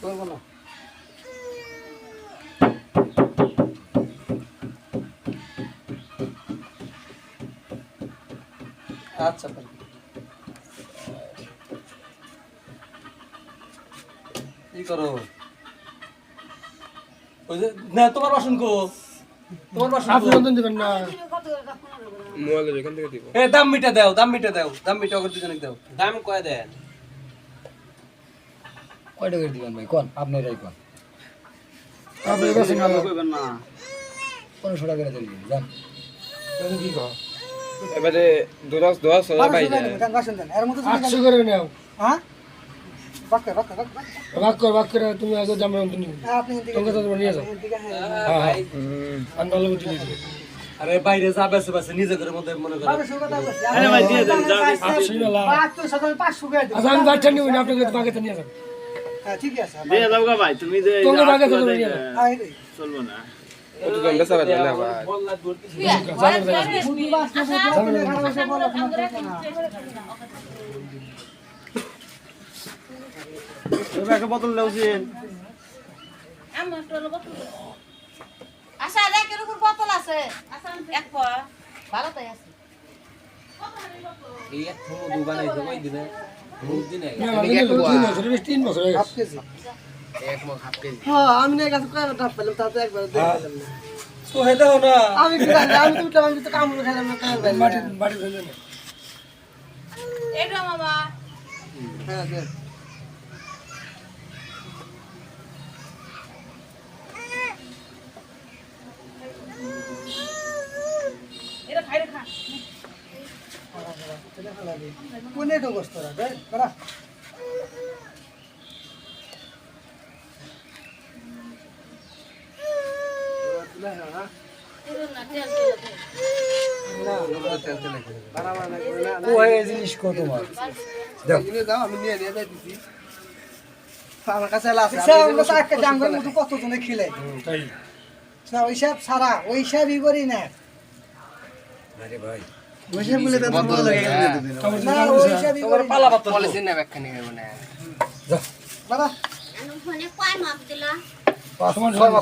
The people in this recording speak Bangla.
করবো না আচ্ছা কি করো ওই যে না তোমার বাসন কো তোমার বাসন আপনি বন্ধন দিবেন না মোবাইল এখান থেকে দিব এ দাম মিটা ওকে দুজনে দাও দাম কয় দেন কয়টা করে দিবেন ভাই কোন আপনারাই কোন আপনি বসেন না কইবেন না 1500 টাকা করে দিন জান তুমি কি কও এবারে 10 ভাই দেন 800 করে নাও হ্যাঁ বাক করে তুমি আগে জামা বন্ধন নিবে তোমাকে তো নিয়ে যাও হ্যাঁ হ্যাঁ আমি ভালো বুঝি নিয়ে আরে বাইরে যাবে আছে নিজে করে মধ্যে মনে করো আরে ভাই দিয়ে দেন যাও 800 না আচ্ছা আমি বাচ্চা নিব না আপনাকে বাগে নিয়ে যাবেন দিয়ে দাও গা ভাই তুমি যে তোমাকে বাগে তো নিয়ে যাও চলবো না ওটা তো আমরা সারা দিলা ভাই বললা দূরতে এবারে বোতল লাউছেন আমার তো বোতল আচ্ছা একের উপর বোতল আছে আচ্ছা এক পা ভালো তাই আছে এই এক থমো দু বানাইছে কই দিনে বহুত দিন আগে আমি 3 বছর হয়ে গেছে এক মগ হাফ কেজি হ্যাঁ আমি না কাছে কয়টা ডাব পেলাম তাতে একবার দেখলাম না তো হে দাও না আমি কি জানি আমি তো উঠলাম আমি তো কামড় খেলাম না তাই বাড়ি ফেলে না এটা মামা হ্যাঁ দে এটা খাইরে খা কোনে তো বসতো রে করা পুরো না তেল তেল ও এই জিনিস কত তোমার দাও আমি নিয়ে নিয়ে যাইতেছি আমার কাছে আছে আমরা তো একটা ডাঙ্গর মতো কত জনে খেলে তাই না ওই সব সারা ওই সবই করি না আরে ভাই ওই সব বলে তো ভালো লাগে না ওই সবই তোমার করি পালা পাতা পলিসিন না ব্যাখ্যা নিয়ে মানে বাবা ফোনে কয় মাপ দিলা তোমার